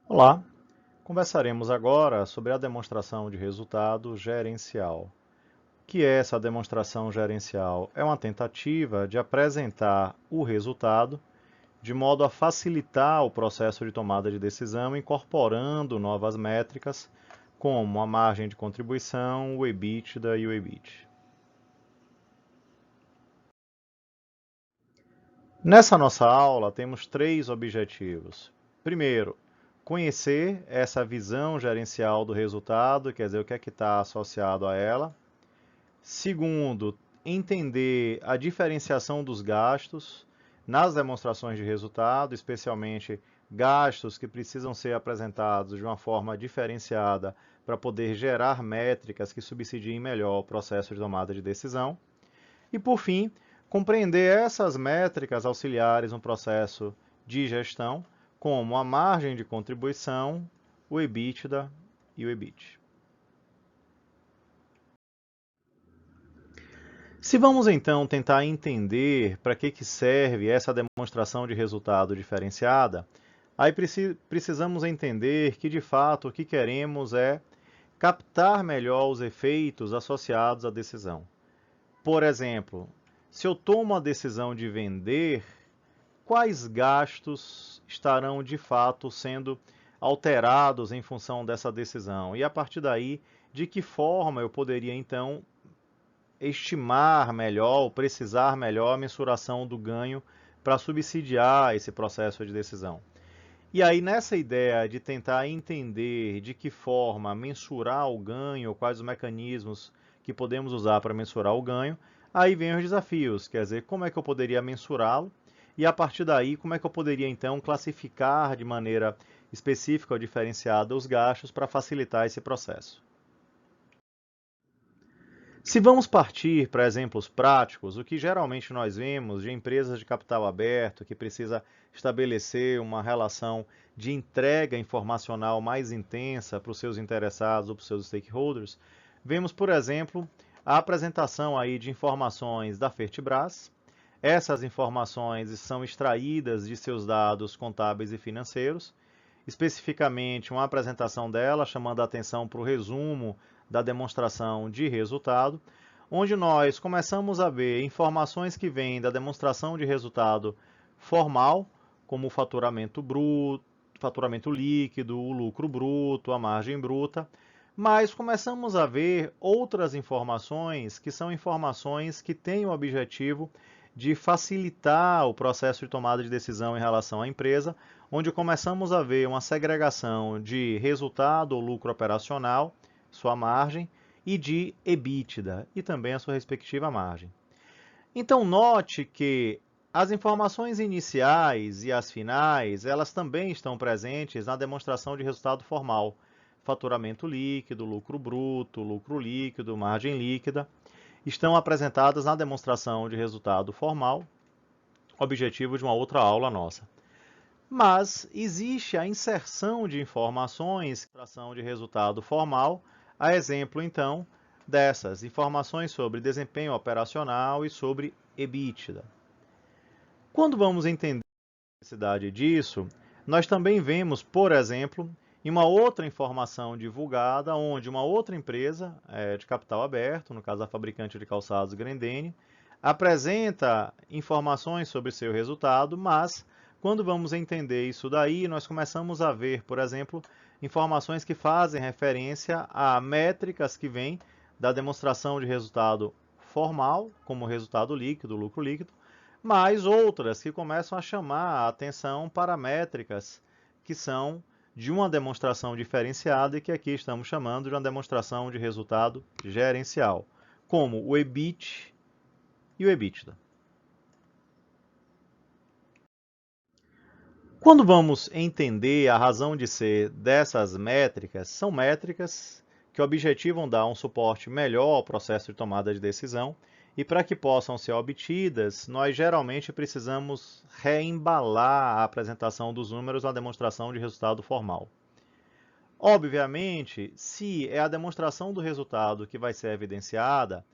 Olá, conversaremos agora sobre a demonstração de resultado gerencial. O que é essa demonstração gerencial? É uma tentativa de apresentar o resultado de modo a facilitar o processo de tomada de decisão, incorporando novas métricas, como a margem de contribuição, o EBITDA e o EBIT. Nessa nossa aula, temos três objetivos. Primeiro, conhecer essa visão gerencial do resultado, quer dizer, o que é que está associado a ela. Segundo, entender a diferenciação dos gastos nas demonstrações de resultado, especialmente gastos que precisam ser apresentados de uma forma diferenciada para poder gerar métricas que subsidiem melhor o processo de tomada de decisão. E, por fim, compreender essas métricas auxiliares no processo de gestão, como a margem de contribuição, o EBITDA e o EBIT. Se vamos então tentar entender para que serve essa demonstração de resultado diferenciada, aí precisamos entender que de fato o que queremos é captar melhor os efeitos associados à decisão. Por exemplo, se eu tomo a decisão de vender, quais gastos estarão de fato sendo alterados em função dessa decisão? E a partir daí, de que forma eu poderia então estimar melhor, ou precisar melhor a mensuração do ganho para subsidiar esse processo de decisão? E aí, nessa ideia de tentar entender de que forma mensurar o ganho, quais os mecanismos que podemos usar para mensurar o ganho, aí vem os desafios, quer dizer, como é que eu poderia mensurá-lo e a partir daí, como é que eu poderia então classificar de maneira específica ou diferenciada os gastos para facilitar esse processo. Se vamos partir para exemplos práticos, o que geralmente nós vemos de empresas de capital aberto que precisa estabelecer uma relação de entrega informacional mais intensa para os seus interessados ou para os seus stakeholders, vemos, por exemplo, a apresentação aí de informações da Fertibras. Essas informações são extraídas de seus dados contábeis e financeiros, especificamente uma apresentação dela chamando a atenção para o resumo da demonstração de resultado, onde nós começamos a ver informações que vêm da demonstração de resultado formal, como o faturamento bruto, faturamento líquido, o lucro bruto, a margem bruta, mas começamos a ver outras informações que são informações que têm o objetivo de facilitar o processo de tomada de decisão em relação à empresa, onde começamos a ver uma segregação de resultado ou lucro operacional, sua margem, e de EBITDA, e também a sua respectiva margem. Então note que as informações iniciais e as finais, elas também estão presentes na demonstração de resultado formal. Faturamento líquido, lucro bruto, lucro líquido, margem líquida, estão apresentadas na demonstração de resultado formal, objetivo de uma outra aula nossa. Mas existe a inserção de informações, extração de resultado formal, a exemplo, então, dessas informações sobre desempenho operacional e sobre EBITDA. Quando vamos entender a necessidade disso, nós também vemos, por exemplo, em uma outra informação divulgada, onde uma outra empresa de capital aberto, no caso a fabricante de calçados Grendene, apresenta informações sobre seu resultado, mas quando vamos entender isso daí, nós começamos a ver, por exemplo, informações que fazem referência a métricas que vêm da demonstração de resultado formal, como resultado líquido, lucro líquido, mas outras que começam a chamar a atenção para métricas que são de uma demonstração diferenciada e que aqui estamos chamando de uma demonstração de resultado gerencial, como o EBIT e o EBITDA. Quando vamos entender a razão de ser dessas métricas, são métricas que objetivam dar um suporte melhor ao processo de tomada de decisão e para que possam ser obtidas, nós geralmente precisamos reembalar a apresentação dos números na demonstração de resultado formal. Obviamente, se é a demonstração do resultado que vai ser evidenciada,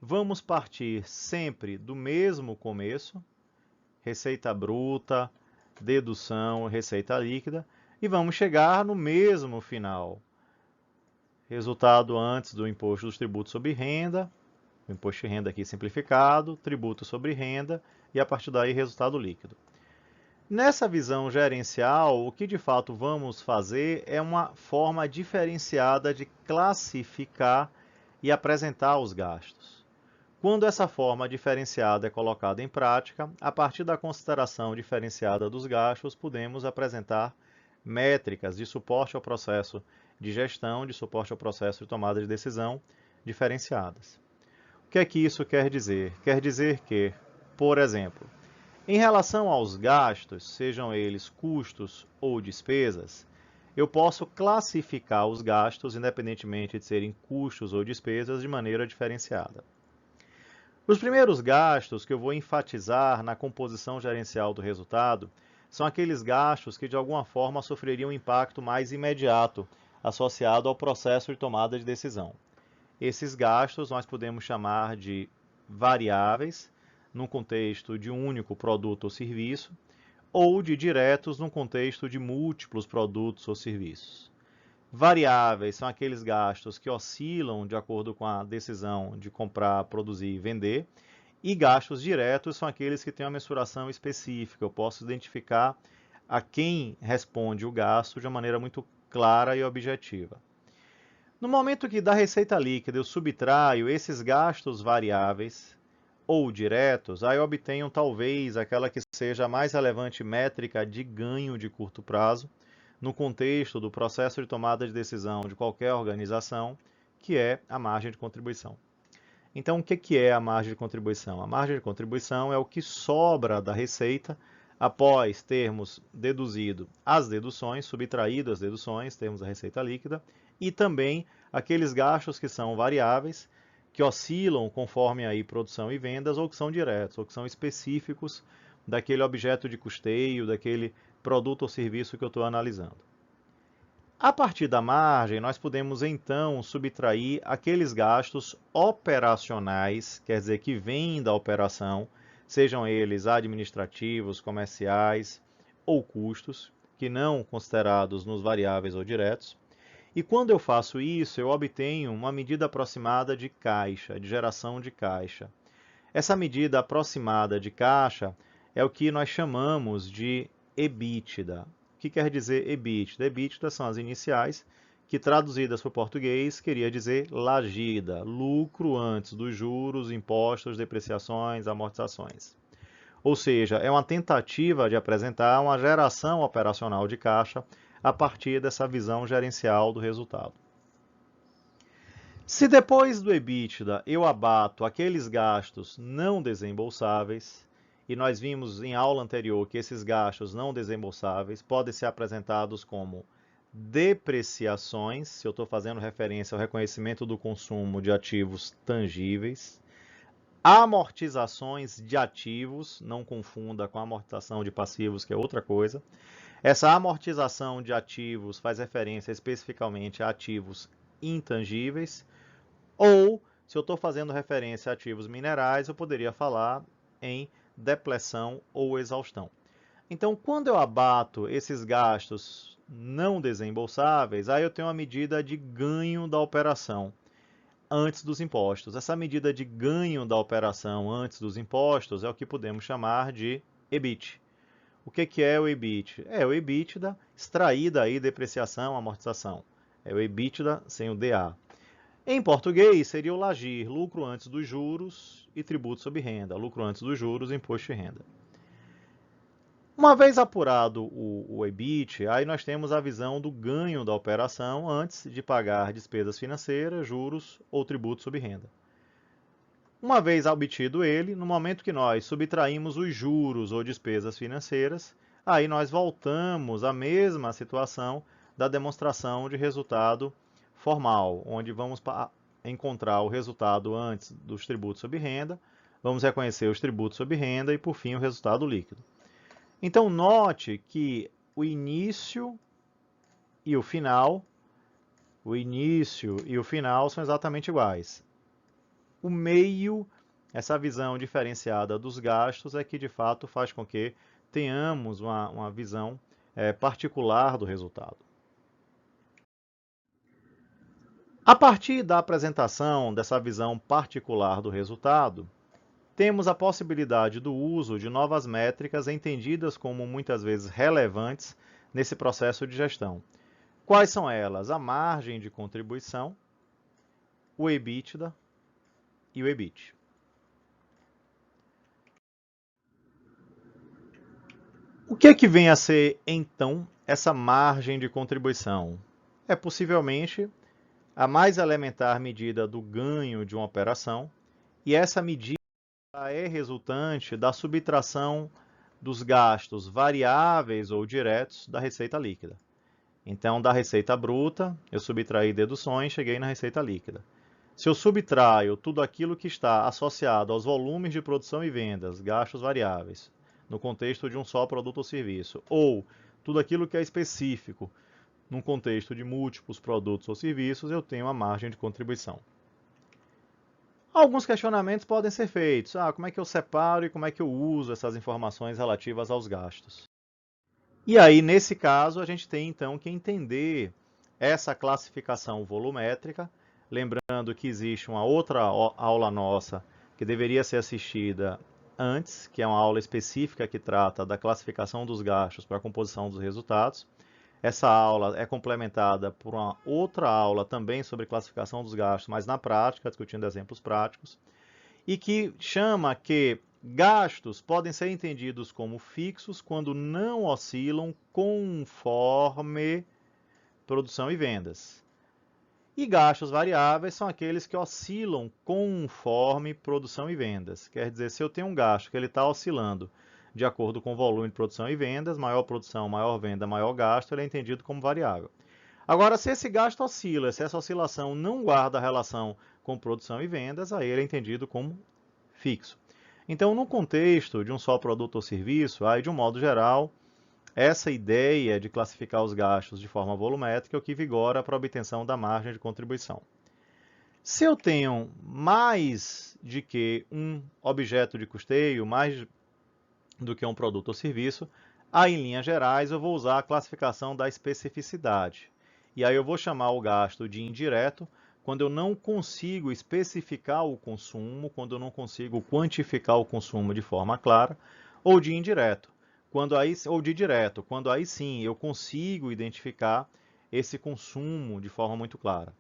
vamos partir sempre do mesmo começo, receita bruta, dedução, receita líquida, e vamos chegar no mesmo final. Resultado antes do imposto dos tributos sobre renda, o imposto de renda aqui simplificado, tributo sobre renda e a partir daí resultado líquido. Nessa visão gerencial, o que de fato vamos fazer é uma forma diferenciada de classificar e apresentar os gastos. Quando essa forma diferenciada é colocada em prática, a partir da consideração diferenciada dos gastos, podemos apresentar métricas de suporte ao processo de gestão, de suporte ao processo de tomada de decisão diferenciadas. O que é que isso quer dizer? Quer dizer que, por exemplo, em relação aos gastos, sejam eles custos ou despesas, eu posso classificar os gastos, independentemente de serem custos ou despesas, de maneira diferenciada. Os primeiros gastos que eu vou enfatizar na composição gerencial do resultado são aqueles gastos que de alguma forma sofreriam um impacto mais imediato associado ao processo de tomada de decisão. Esses gastos nós podemos chamar de variáveis, num contexto de um único produto ou serviço, ou de diretos num contexto de múltiplos produtos ou serviços. Variáveis são aqueles gastos que oscilam de acordo com a decisão de comprar, produzir e vender, e gastos diretos são aqueles que têm uma mensuração específica. Eu posso identificar a quem responde o gasto de uma maneira muito clara e objetiva. No momento que da receita líquida eu subtraio esses gastos variáveis ou diretos, aí eu obtenho talvez aquela que seja a mais relevante métrica de ganho de curto prazo, no contexto do processo de tomada de decisão de qualquer organização, que é a margem de contribuição. Então, o que é a margem de contribuição? A margem de contribuição é o que sobra da receita após termos deduzido as deduções, subtraído as deduções, temos a receita líquida, e também aqueles gastos que são variáveis, que oscilam conforme aí produção e vendas, ou que são diretos, ou que são específicos daquele objeto de custeio, daquele produto ou serviço que eu estou analisando. A partir da margem, nós podemos então subtrair aqueles gastos operacionais, quer dizer, que vêm da operação, sejam eles administrativos, comerciais ou custos, que não considerados nos variáveis ou diretos. E quando eu faço isso, eu obtenho uma medida aproximada de caixa, de geração de caixa. Essa medida aproximada de caixa é o que nós chamamos de EBITDA. O que quer dizer EBITDA? EBITDA são as iniciais, que traduzidas para o português queria dizer lagida, lucro antes dos juros, impostos, depreciações, amortizações. Ou seja, é uma tentativa de apresentar uma geração operacional de caixa a partir dessa visão gerencial do resultado. Se depois do EBITDA eu abato aqueles gastos não desembolsáveis, e nós vimos em aula anterior que esses gastos não desembolsáveis podem ser apresentados como depreciações, se eu estou fazendo referência ao reconhecimento do consumo de ativos tangíveis, amortizações de ativos, não confunda com amortização de passivos, que é outra coisa. Essa amortização de ativos faz referência especificamente a ativos intangíveis, ou, se eu estou fazendo referência a ativos minerais, eu poderia falar em depleção ou exaustão. Então, quando eu abato esses gastos não desembolsáveis, aí eu tenho uma medida de ganho da operação antes dos impostos. Essa medida de ganho da operação antes dos impostos é o que podemos chamar de EBIT. O que é o EBIT? É o EBITDA extraída aí depreciação, amortização. É o EBITDA sem o DA. Em português, seria o LAGIR, lucro antes dos juros e tributo sobre renda. Lucro antes dos juros e imposto de renda. Uma vez apurado o EBIT, aí nós temos a visão do ganho da operação antes de pagar despesas financeiras, juros ou tributo sobre renda. Uma vez obtido ele, no momento que nós subtraímos os juros ou despesas financeiras, aí nós voltamos à mesma situação da demonstração de resultado formal, onde vamos encontrar o resultado antes dos tributos sobre renda, vamos reconhecer os tributos sobre renda e, por fim, o resultado líquido. Então, note que o início e o final são exatamente iguais. O meio, essa visão diferenciada dos gastos, é que de fato faz com que tenhamos uma visão particular do resultado. A partir da apresentação dessa visão particular do resultado, temos a possibilidade do uso de novas métricas entendidas como muitas vezes relevantes nesse processo de gestão. Quais são elas? A margem de contribuição, o EBITDA e o EBIT. O que é que vem a ser, então, essa margem de contribuição? É possivelmente a mais elementar medida do ganho de uma operação, e essa medida é resultante da subtração dos gastos variáveis ou diretos da receita líquida. Então, da receita bruta, eu subtraí deduções, cheguei na receita líquida. Se eu subtraio tudo aquilo que está associado aos volumes de produção e vendas, gastos variáveis, no contexto de um só produto ou serviço, ou tudo aquilo que é específico, num contexto de múltiplos produtos ou serviços, eu tenho a margem de contribuição. Alguns questionamentos podem ser feitos. Como é que eu separo e como é que eu uso essas informações relativas aos gastos? E aí, nesse caso, a gente tem então que entender essa classificação volumétrica, lembrando que existe uma outra aula nossa que deveria ser assistida antes, que é uma aula específica que trata da classificação dos gastos para a composição dos resultados. Essa aula é complementada por uma outra aula também sobre classificação dos gastos, mas na prática, discutindo exemplos práticos, e que chama que gastos podem ser entendidos como fixos quando não oscilam conforme produção e vendas. E gastos variáveis são aqueles que oscilam conforme produção e vendas. Quer dizer, se eu tenho um gasto que ele está oscilando de acordo com o volume de produção e vendas, maior produção, maior venda, maior gasto, ele é entendido como variável. Agora, se esse gasto oscila, se essa oscilação não guarda relação com produção e vendas, aí ele é entendido como fixo. Então, no contexto de um só produto ou serviço, aí de um modo geral, essa ideia de classificar os gastos de forma volumétrica é o que vigora para a obtenção da margem de contribuição. Se eu tenho mais de que um objeto de custeio, mais do que um produto ou serviço, aí em linhas gerais eu vou usar a classificação da especificidade. E aí eu vou chamar o gasto de indireto quando eu não consigo especificar o consumo, quando eu não consigo quantificar o consumo de forma clara, ou de indireto, ou de direto, quando aí sim eu consigo identificar esse consumo de forma muito clara.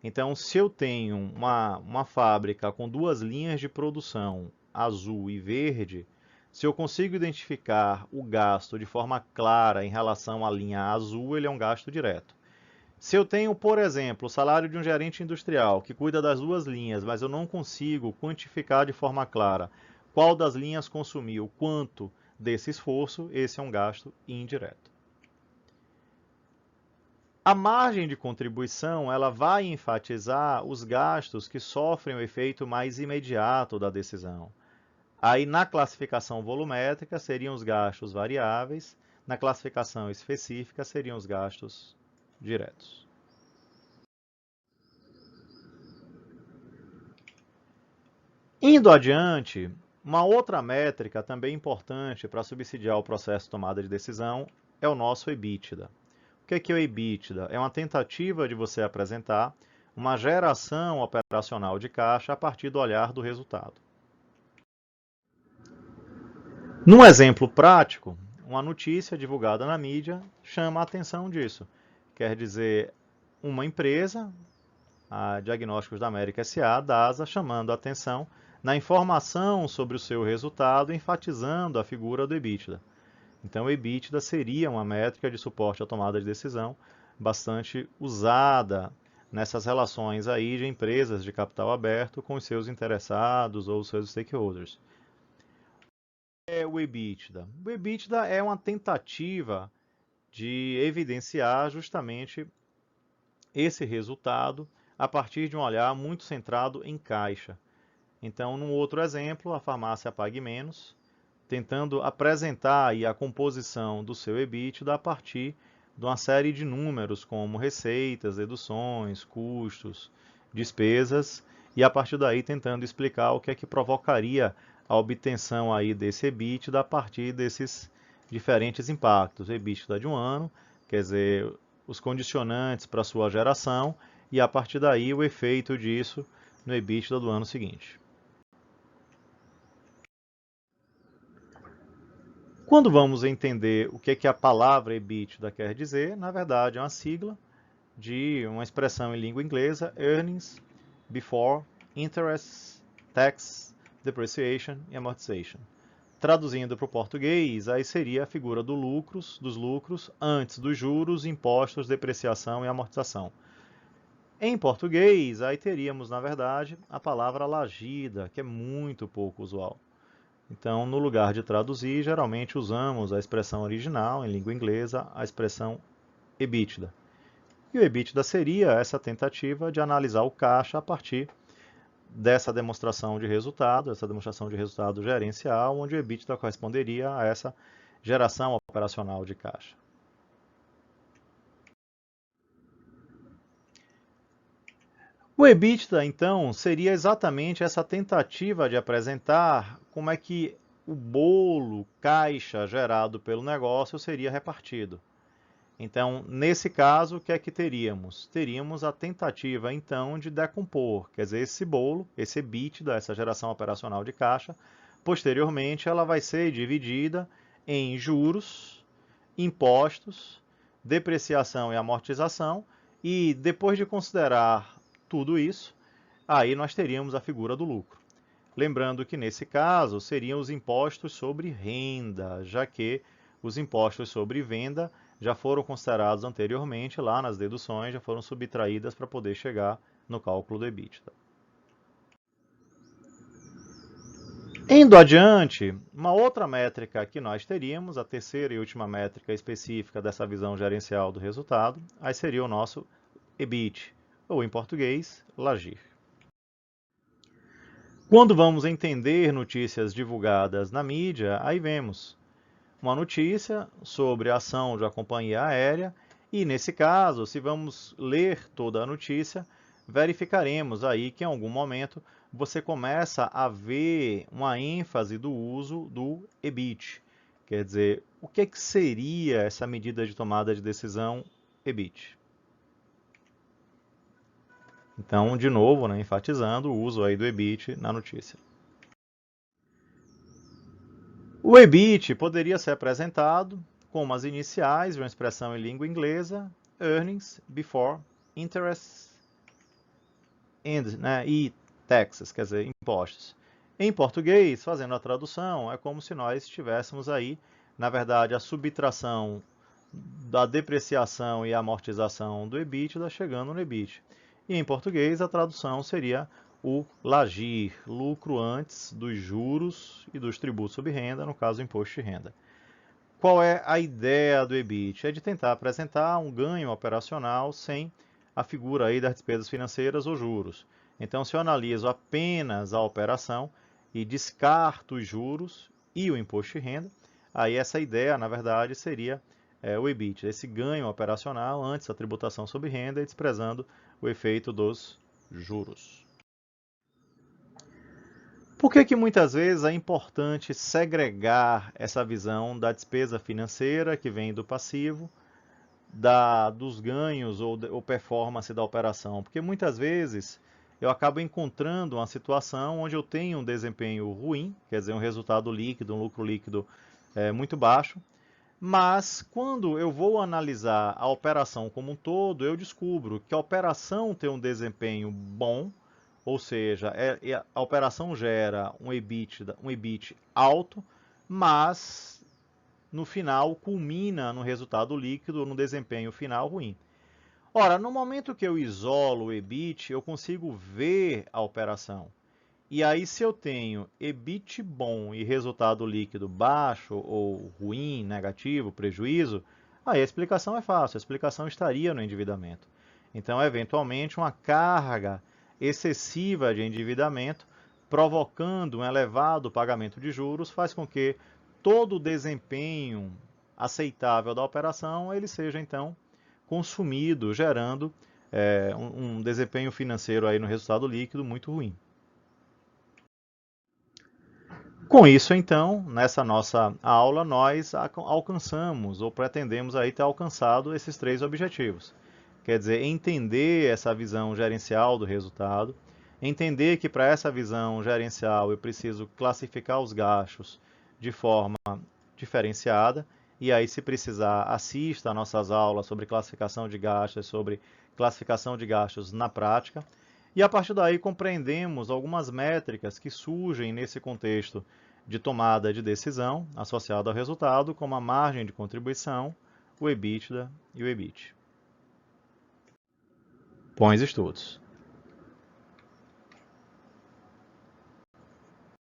Então, se eu tenho uma fábrica com duas linhas de produção, azul e verde, se eu consigo identificar o gasto de forma clara em relação à linha azul, ele é um gasto direto. Se eu tenho, por exemplo, o salário de um gerente industrial que cuida das duas linhas, mas eu não consigo quantificar de forma clara qual das linhas consumiu quanto desse esforço, esse é um gasto indireto. A margem de contribuição ela vai enfatizar os gastos que sofrem o efeito mais imediato da decisão. Aí, na classificação volumétrica, seriam os gastos variáveis, na classificação específica, seriam os gastos diretos. Indo adiante, uma outra métrica também importante para subsidiar o processo de tomada de decisão é o nosso EBITDA. O que é o EBITDA? É uma tentativa de você apresentar uma geração operacional de caixa a partir do olhar do resultado. Num exemplo prático, uma notícia divulgada na mídia chama a atenção disso. Quer dizer, uma empresa, a Diagnósticos da América S.A., DASA, chamando a atenção na informação sobre o seu resultado, enfatizando a figura do EBITDA. Então, o EBITDA seria uma métrica de suporte à tomada de decisão bastante usada nessas relações aí de empresas de capital aberto com os seus interessados ou os seus stakeholders. É o EBITDA? O EBITDA é uma tentativa de evidenciar justamente esse resultado a partir de um olhar muito centrado em caixa. Então, num outro exemplo, a farmácia Pague Menos, tentando apresentar aí a composição do seu EBITDA a partir de uma série de números como receitas, deduções, custos, despesas, e a partir daí tentando explicar o que é que provocaria a obtenção aí desse EBITDA a partir desses diferentes impactos. O EBITDA de um ano, quer dizer, os condicionantes para sua geração, e a partir daí o efeito disso no EBITDA do ano seguinte. Quando vamos entender o que a palavra EBITDA quer dizer, na verdade é uma sigla de uma expressão em língua inglesa, Earnings Before Interest, Tax, Depreciation e Amortization. Traduzindo para o português, aí seria a figura dos lucros antes dos juros, impostos, depreciação e amortização. Em português, aí teríamos, na verdade, a palavra lagida, que é muito pouco usual. Então, no lugar de traduzir, geralmente usamos a expressão original, em língua inglesa, a expressão EBITDA. E o EBITDA seria essa tentativa de analisar o caixa a partir dessa demonstração de resultado gerencial, onde o EBITDA corresponderia a essa geração operacional de caixa. O EBITDA, então, seria exatamente essa tentativa de apresentar como é que o bolo caixa gerado pelo negócio seria repartido. Então, nesse caso, o que é que teríamos? Teríamos a tentativa, então, de decompor, quer dizer, esse bolo, esse EBITDA, essa geração operacional de caixa, posteriormente ela vai ser dividida em juros, impostos, depreciação e amortização, e depois de considerar tudo isso, aí nós teríamos a figura do lucro. Lembrando que nesse caso seriam os impostos sobre renda, já que os impostos sobre venda já foram considerados anteriormente lá nas deduções, já foram subtraídas para poder chegar no cálculo do EBITDA. Indo adiante, uma outra métrica que nós teríamos, a terceira e última métrica específica dessa visão gerencial do resultado, aí seria o nosso EBIT, ou em português, LAGIR. Quando vamos entender notícias divulgadas na mídia, aí vemos uma notícia sobre a ação de uma companhia aérea e, nesse caso, se vamos ler toda a notícia, verificaremos aí que em algum momento você começa a ver uma ênfase do uso do EBIT. Quer dizer, o que seria essa medida de tomada de decisão EBIT? Então, de novo, né, enfatizando o uso aí do EBIT na notícia. O EBIT poderia ser apresentado como as iniciais de uma expressão em língua inglesa, Earnings Before Interest and, né, e Taxes, quer dizer, impostos. Em português, fazendo a tradução, é como se nós tivéssemos aí, na verdade, a subtração da depreciação e amortização do EBITDA chegando no EBIT. E em português, a tradução seria o LAGIR, lucro antes dos juros e dos tributos sobre renda, no caso, imposto de renda. Qual é a ideia do EBIT? É de tentar apresentar um ganho operacional sem a figura aí das despesas financeiras ou juros. Então, se eu analiso apenas a operação e descarto os juros e o imposto de renda, aí essa ideia, na verdade, seria o EBIT, esse ganho operacional antes da tributação sobre renda e desprezando o efeito dos juros. Por que muitas vezes é importante segregar essa visão da despesa financeira que vem do passivo, dos ganhos ou performance da operação? Porque muitas vezes eu acabo encontrando uma situação onde eu tenho um desempenho ruim, quer dizer, um resultado líquido, um lucro líquido muito baixo, mas quando eu vou analisar a operação como um todo, eu descubro que a operação tem um desempenho bom, ou seja, a operação gera um EBIT alto, mas no final culmina no resultado líquido, no desempenho final ruim. Ora, no momento que eu isolo o EBIT, eu consigo ver a operação. E aí, se eu tenho EBIT bom e resultado líquido baixo ou ruim, negativo, prejuízo, aí a explicação é fácil, a explicação estaria no endividamento. Então, eventualmente, uma carga excessiva de endividamento, provocando um elevado pagamento de juros, faz com que todo o desempenho aceitável da operação ele seja, então, consumido, gerando um desempenho financeiro aí no resultado líquido muito ruim. Com isso, então, nessa nossa aula, nós alcançamos ou pretendemos aí ter alcançado esses 3 objetivos. Quer dizer, entender essa visão gerencial do resultado, entender que para essa visão gerencial eu preciso classificar os gastos de forma diferenciada, e aí, se precisar, assista a nossas aulas sobre classificação de gastos, sobre classificação de gastos na prática. E a partir daí compreendemos algumas métricas que surgem nesse contexto de tomada de decisão associado ao resultado, como a margem de contribuição, o EBITDA e o EBIT. Bons estudos!